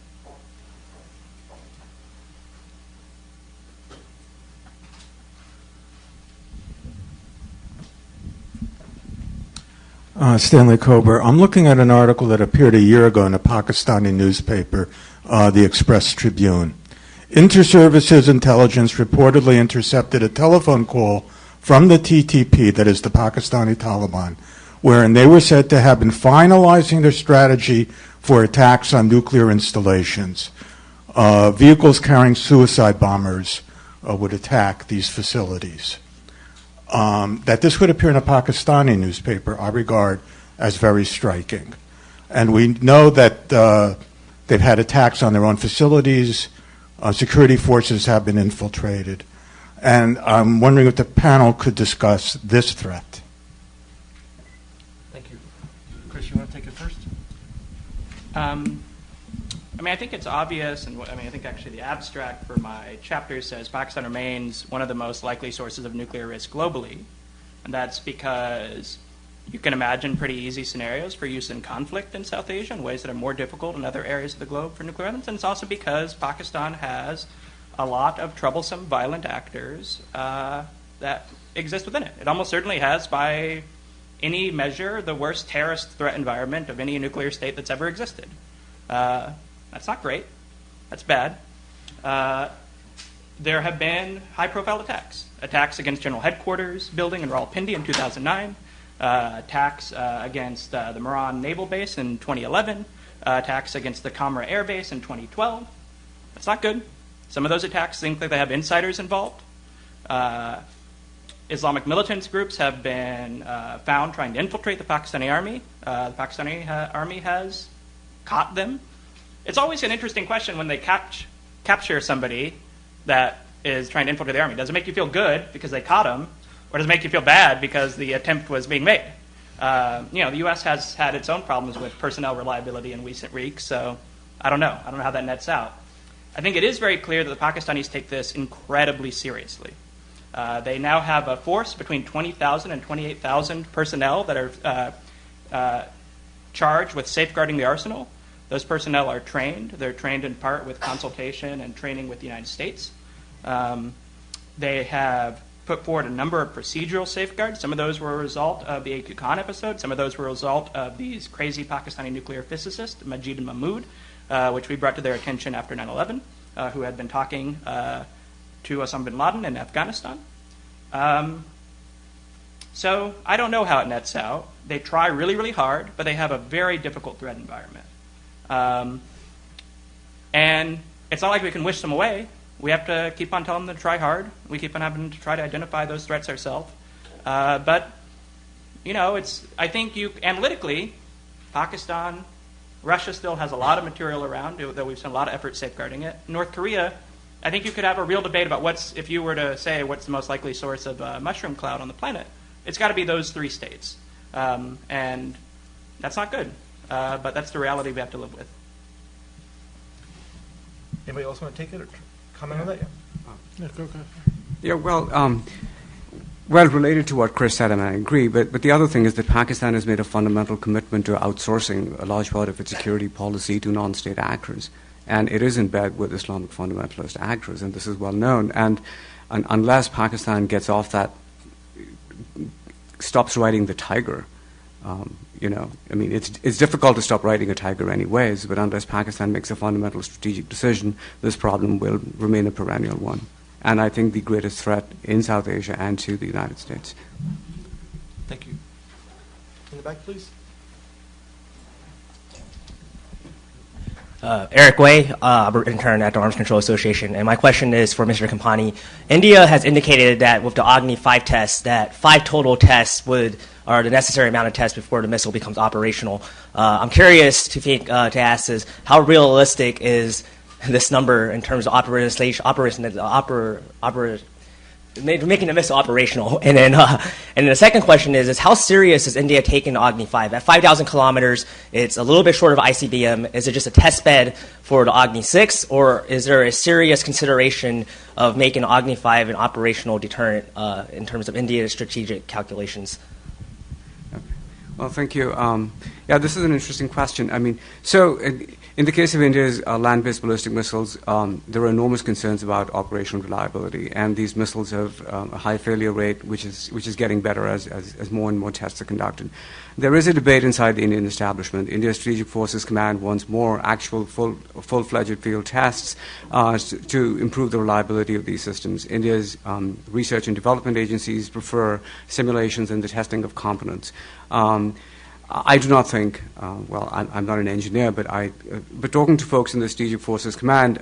Stanley Kober. I'm looking at an article that appeared a year ago in a Pakistani newspaper, the Express Tribune. Inter-Services Intelligence reportedly intercepted a telephone call from the TTP, that is the Pakistani Taliban, wherein they were said to have been finalizing their strategy for attacks on nuclear installations. Vehicles carrying suicide bombers would attack these facilities. That this would appear in a Pakistani newspaper, I regard as very striking. And we know that they've had attacks on their own facilities. Security forces have been infiltrated. And I'm wondering if the panel could discuss this threat.
Thank you. Chris, you want to take it first?
I think it's obvious, and I think actually the abstract for my chapter says Pakistan remains one of the most likely sources of nuclear risk globally, and that's because you can imagine pretty easy scenarios for use in conflict in South Asia in ways that are more difficult in other areas of the globe for nuclear weapons, and it's also because Pakistan has a lot of troublesome, violent actors that exist within it. It almost certainly has, by any measure, the worst terrorist threat environment of any nuclear state that's ever existed. That's not great. That's bad. There have been high-profile attacks against General Headquarters building in Rawalpindi in 2009, attacks against the Moran Naval Base in 2011, attacks against the Kamra Air Base in 2012. That's not good. Some of those attacks think that they have insiders involved. Islamic militant groups have been found trying to infiltrate the Pakistani army. The Pakistani army has caught them. It's always an interesting question when they capture somebody that is trying to infiltrate the army. Does it make you feel good because they caught them, or does it make you feel bad because the attempt was being made? The U.S. has had its own problems with personnel reliability in recent weeks, so I don't know. I don't know how that nets out. I think it is very clear that the Pakistanis take this incredibly seriously. They now have a force between 20,000 and 28,000 personnel that are charged with safeguarding the arsenal. Those personnel are trained. They're trained in part with consultation and training with the United States. They have put forward a number of procedural safeguards. Some of those were a result of the A.Q. Khan episode. Some of those were a result of these crazy Pakistani nuclear physicists, Majid and Mahmood, which we brought to their attention after 9/11, who had been talking to Osama bin Laden in Afghanistan. So I don't know how it nets out. They try really, really hard, but they have a very difficult threat environment. And it's not like we can wish them away. We have to keep on telling them to try hard. We keep on having to try to identify those threats ourselves. But, I think analytically, Pakistan, Russia still has a lot of material around, though we've spent a lot of effort safeguarding it. North Korea, I think you could have a real debate about if you were to say what's the most likely source of mushroom cloud on the planet, it's got to be those three states. And that's not good. But that's the reality we have to live with.
Anybody else want to take it or comment on that?
Yeah, go.
Yeah, well, related to what Chris said, I agree, but the other thing is that Pakistan has made a fundamental commitment to outsourcing a large part of its security policy to non-state actors, and it is in bed with Islamic fundamentalist actors, and this is well known, and unless Pakistan gets off that, stops riding the tiger, it's difficult to stop riding a tiger anyways, but unless Pakistan makes a fundamental strategic decision, this problem will remain a perennial one. And I think the greatest threat in South Asia and to the United States.
Thank you. In the back, please.
Eric Way, intern at the Arms Control Association, and my question is for Mr. Kampani. India has indicated that with the Agni 5 tests, that 5 total tests are the necessary amount of tests before the missile becomes operational. I'm curious to ask is how realistic is this number in terms of making the missile operational? And then the second question is how serious is India taking Agni 5? At 5,000 kilometers, it's a little bit short of ICBM. Is it just a test bed for the Agni 6, or is there a serious consideration of making Agni 5 an operational deterrent in terms of India's strategic calculations?
Well, thank you. This is an interesting question. In the case of India's land-based ballistic missiles, there are enormous concerns about operational reliability, and these missiles have a high failure rate, which is getting better as more and more tests are conducted. There is a debate inside the Indian establishment. India's Strategic Forces Command wants more actual full-fledged field tests to improve the reliability of these systems. India's research and development agencies prefer simulations and the testing of components. I do not think, well, I'm not an engineer, but talking to folks in the Strategic Forces Command,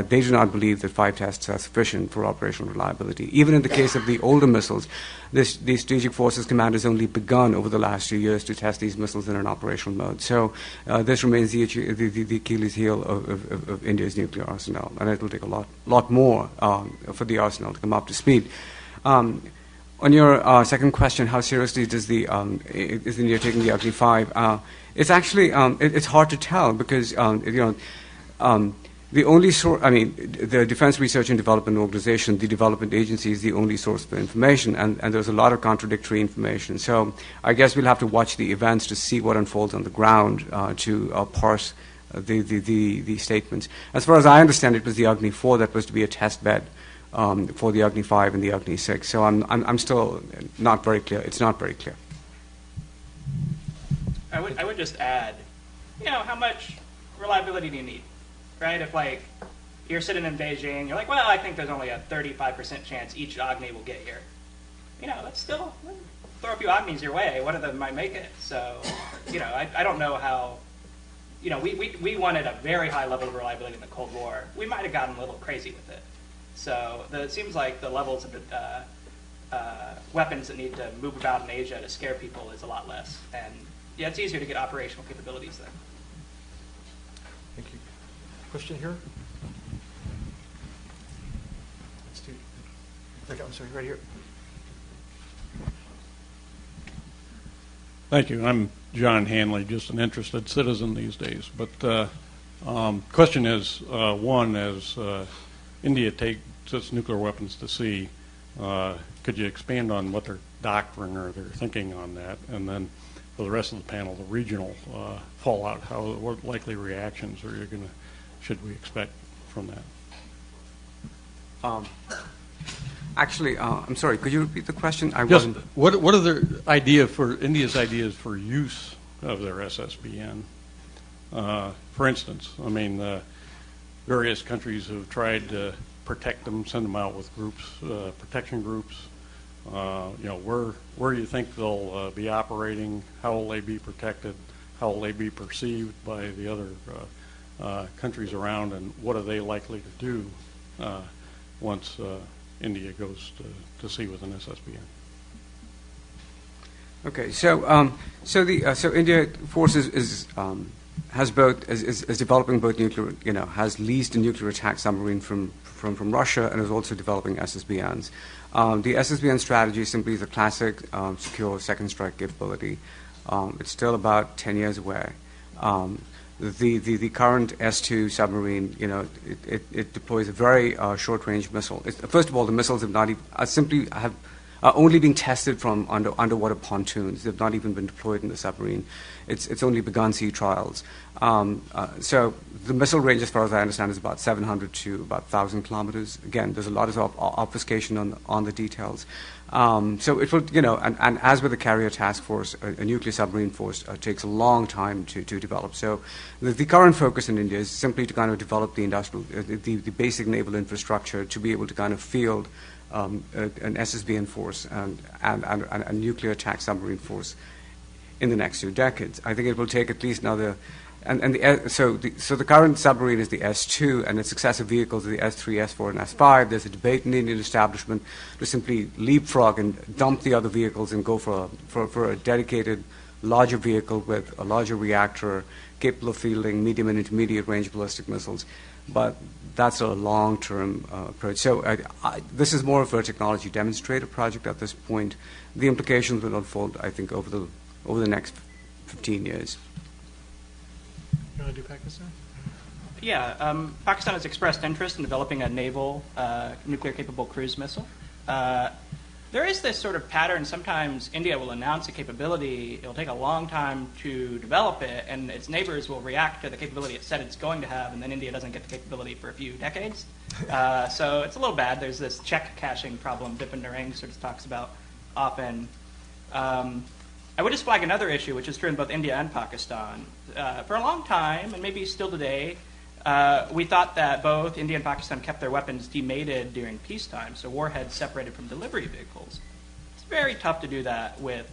they do not believe that 5 tests are sufficient for operational reliability. Even in the case of the older missiles, the Strategic Forces Command has only begun over the last few years to test these missiles in an operational mode. So this remains the Achilles heel of India's nuclear arsenal, and it will take a lot more for the arsenal to come up to speed. On your second question, how seriously is India taking the Agni 5? It's actually it's hard to tell because the only source, the Defense Research and Development Organization, the development agency, is the only source for information, and there's a lot of contradictory information. So I guess we'll have to watch the events to see what unfolds on the ground to parse the statements. As far as I understand, it was the Agni 4 that was to be a test bed for the Agni 5 and the Agni 6. So I'm still not very clear. It's not very clear.
I would just add, how much reliability do you need, right? If you're sitting in Beijing, you're like, well, I think there's only a 35% chance each Agni will get here. Let's still throw a few Agnis your way. One of them might make it. So, I don't know how. We wanted a very high level of reliability in the Cold War. We might have gotten a little crazy with it. So it seems like the levels of weapons that need to move about in Asia to scare people is a lot less. And yeah, it's easier to get operational capabilities there.
Thank you. Question here? I'm sorry, right here.
Thank you. I'm John Hanley, just an interested citizen these days. But question is, one, as India takes its nuclear weapons to sea, could you expand on what their doctrine or their thinking on that? And then for the rest of the panel, the regional fallout, what likely reactions should we expect from that?
Actually, I'm sorry, could you repeat the question?
What are India's ideas for use of their SSBN? For instance, various countries have tried to protect them, send them out with groups, protection groups. Where do you think they'll be operating? How will they be protected? How will they be perceived by the other countries around? And what are they likely to do once India goes to sea with an SSBN?
Okay, so India Forces is developing both nuclear, has leased a nuclear attack submarine from Russia and is also developing SSBNs. The SSBN strategy simply is a classic secure second strike capability. It's still about 10 years away. The current S-2 submarine, it deploys a very short-range missile. First of all, the missiles have only been tested from underwater pontoons. They've not even been deployed in the submarine. It's only begun sea trials. So the missile range, as far as I understand, is about 700 to about 1,000 kilometers. Again, there's a lot of obfuscation on the details. So it will, and as with the carrier task force, a nuclear submarine force takes a long time to develop. So the current focus in India is simply to kind of develop the the basic naval infrastructure to be able to kind of field an SSBN force and a nuclear attack submarine force in the next 2 decades. I think it will take at least another. So the current submarine is the S-2, and its successive vehicles are the S-3, S-4, and S-5. There's a debate in the Indian establishment to simply leapfrog and dump the other vehicles and go for a dedicated larger vehicle with a larger reactor capable of fielding medium and intermediate range ballistic missiles. But that's a long-term approach. So this is more of a technology demonstrator project at this point. The implications will unfold, I think, over the next 15 years.
You want to do Pakistan?
Yeah, Pakistan has expressed interest in developing a naval nuclear-capable cruise missile. There is this sort of pattern. Sometimes India will announce a capability. It'll take a long time to develop it, and its neighbors will react to the capability it said it's going to have, and then India doesn't get the capability for a few decades. So it's a little bad. There's this check cashing problem Bipin Narang sort of talks about often. I would just flag another issue, which is true in both India and Pakistan. For a long time, and maybe still today, we thought that both India and Pakistan kept their weapons demated during peacetime, so warheads separated from delivery vehicles. very tough to do that with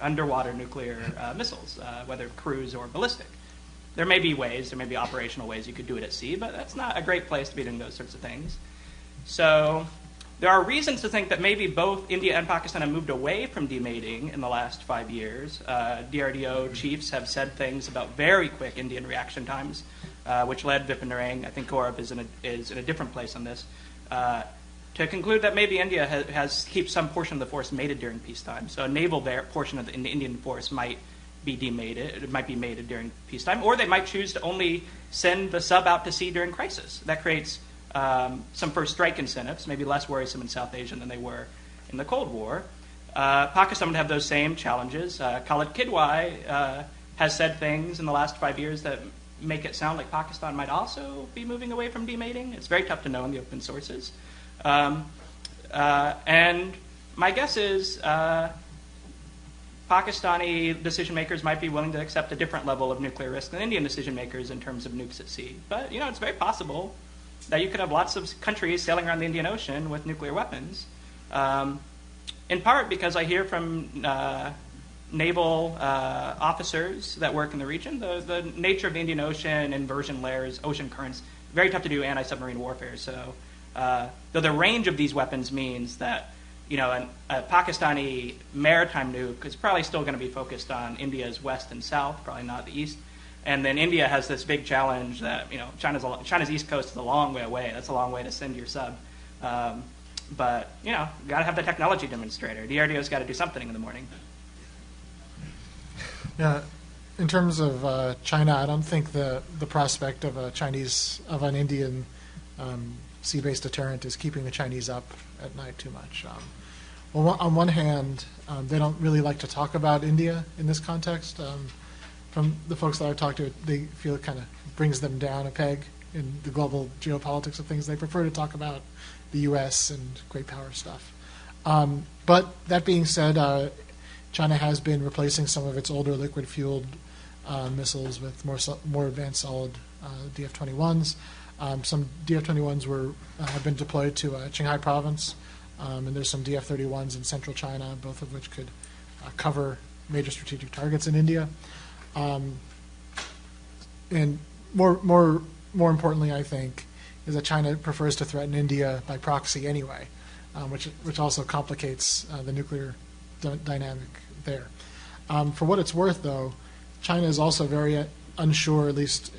underwater nuclear missiles, whether cruise or ballistic. There may be ways, there may be operational ways you could do it at sea, but that's not a great place to be doing those sorts of things. So there are reasons to think that maybe both India and Pakistan have moved away from demating in the last 5 years. DRDO chiefs have said things about very quick Indian reaction times, which led Vipin Narang, I think Gaurav is in a different place on this, to conclude that maybe India keeps some portion of the force mated during peacetime. So a naval portion of the Indian force might be demated. It might be mated during peacetime, or they might choose to only send the sub out to sea during crisis. That creates some first strike incentives, maybe less worrisome in South Asia than they were in the Cold War. Pakistan would have those same challenges. Khalid Kidwai has said things in the last 5 years that make it sound like Pakistan might also be moving away from demating. It's very tough to know in the open sources. And my guess is Pakistani decision makers might be willing to accept a different level of nuclear risk than Indian decision makers in terms of nukes at sea. But it's very possible that you could have lots of countries sailing around the Indian Ocean with nuclear weapons. In part because I hear from naval officers that work in the region, the nature of the Indian Ocean, inversion layers, ocean currents, very tough to do anti-submarine warfare. So though the range of these weapons means that a Pakistani maritime nuke is probably still going to be focused on India's west and south, probably not the east. And then India has this big challenge that China's east coast is a long way away. That's a long way to send your sub. But you got to have the technology demonstrator. DRDO's got to do something in the morning.
Yeah, in terms of China, I don't think the prospect of an Indian sea-based deterrent is keeping the Chinese up at night too much. Well, on one hand, they don't really like to talk about India in this context. From the folks that I've talked to, they feel it kind of brings them down a peg in the global geopolitics of things. They prefer to talk about the U.S. and great power stuff. But that being said, China has been replacing some of its older liquid-fueled missiles with more advanced solid DF-21s. Some DF-21s have been deployed to Qinghai province, and there's some DF-31s in central China, both of which could cover major strategic targets in India. And more importantly, I think, is that China prefers to threaten India by proxy anyway, which also complicates the nuclear dynamic there. For what it's worth, though, China is also very unsure, at least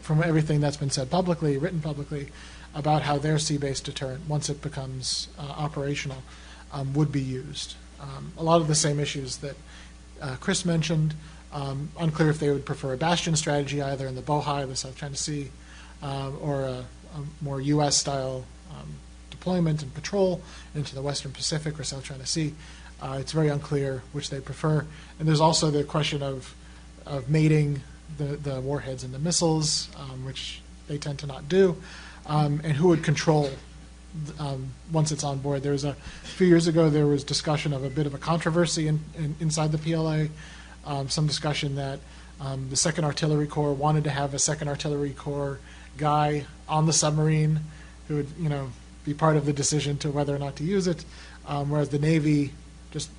from everything that's been said publicly, written publicly, about how their sea-based deterrent, once it becomes operational, would be used. A lot of the same issues that Chris mentioned. Unclear if they would prefer a bastion strategy either in the Bohai, the South China Sea, or a more U.S.-style deployment and patrol into the Western Pacific or South China Sea. It's very unclear which they prefer. And there's also the question of mating the warheads and the missiles, which they tend to not do, and who would control once it's on board. A few years ago, there was discussion of a bit of a controversy inside the PLA. Some discussion that the 2nd Artillery Corps wanted to have a 2nd Artillery Corps guy on the submarine who would, be part of the decision to whether or not to use it, whereas the Navy just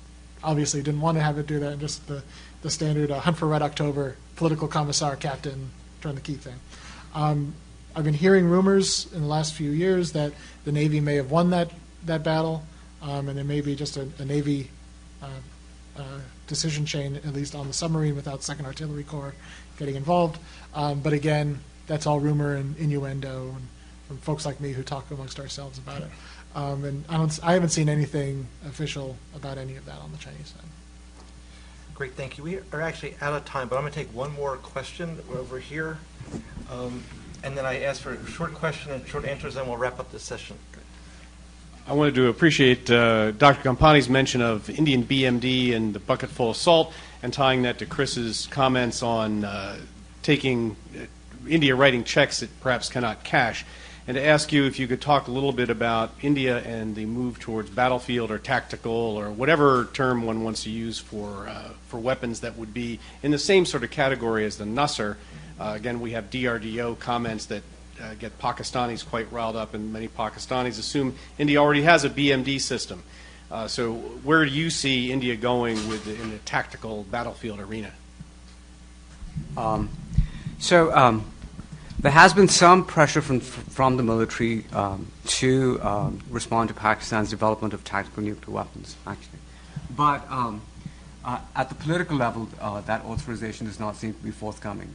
obviously didn't want to have it do that, and just the standard Hunt for Red October, political commissar, captain, turn the key thing. I've been hearing rumors in the last few years that the Navy may have won that battle, and there may be just a Navy decision chain, at least on the submarine, without 2nd Artillery Corps getting involved. But again, that's all rumor and innuendo, and from folks like me who talk amongst ourselves about it. And I haven't seen anything official about any of that on the Chinese side.
Great, thank you. We are actually out of time, but I'm going to take one more question over here. And then I ask for a short question and short answers, and we'll wrap up this session.
I wanted to appreciate Dr. Kampani's mention of Indian BMD and the bucketful assault, and tying that to Chris's comments on taking India writing checks it perhaps cannot cash, and to ask you if you could talk a little bit about India and the move towards battlefield or tactical or whatever term one wants to use for weapons that would be in the same sort of category as the Nasser. Again, we have DRDO comments that get Pakistanis quite riled up, and many Pakistanis assume India already has a BMD system.
So where do you see India going in the tactical battlefield arena?
There has been some pressure from the military to respond to Pakistan's development of tactical nuclear weapons, actually. But at the political level, that authorization does not seem to be forthcoming.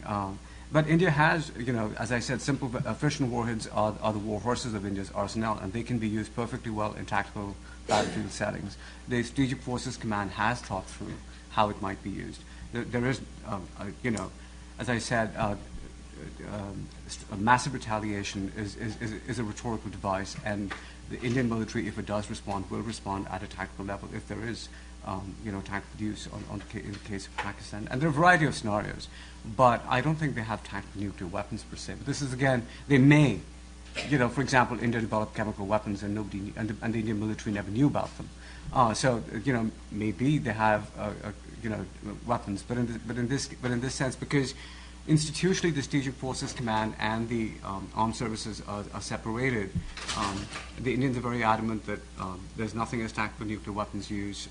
But India has, as I said, simple fission warheads are the war horses of India's arsenal, and they can be used perfectly well in tactical battlefield settings. The Strategic Forces Command has thought through how it might be used. There is, as I said, a massive retaliation is a rhetorical device, and the Indian military, if it does respond, will respond at a tactical level if there is, tactical use in the case of Pakistan. And there are a variety of scenarios, but I don't think they have tactical nuclear weapons per se. But this is, again, they may, for example, India developed chemical weapons and the Indian military never knew about them. Maybe they have, weapons, but in this sense, because institutionally, the Strategic Forces Command and the armed services are separated. The Indians are very adamant that there's nothing as tactical nuclear weapons use.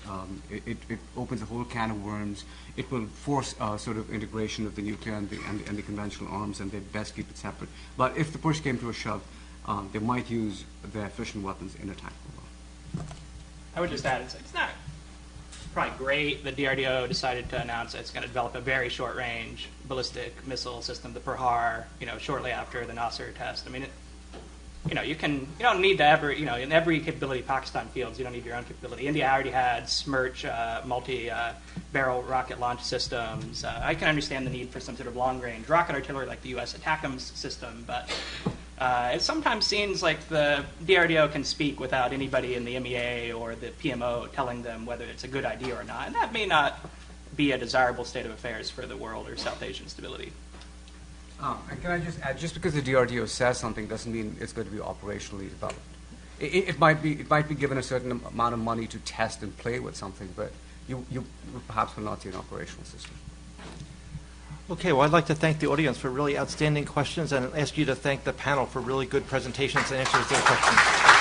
It opens a whole can of worms. It will force sort of integration of the nuclear and the conventional arms, and they best keep it separate. But if the push came to a shove, they might use their fission weapons in a tactical way.
I would just add, it's not probably great the DRDO decided to announce it's going to develop a very short-range ballistic missile system, the Prahar, shortly after the Nasser test. I mean, you don't need to ever, in every capability Pakistan fields, you don't need your own capability. India already had Smerch multi-barrel rocket launch systems. I can understand the need for some sort of long-range rocket artillery like the U.S. ATACMS system, but it sometimes seems like the DRDO can speak without anybody in the MEA or the PMO telling them whether it's a good idea or not, and that may not be a desirable state of affairs for the world or South Asian stability.
And can I just add, just because the DRDO says something doesn't mean it's going to be operationally developed. It might be given a certain amount of money to test and play with something, but you perhaps will not see an operational system.
Okay, well, I'd like to thank the audience for really outstanding questions and ask you to thank the panel for really good presentations and answers to their questions.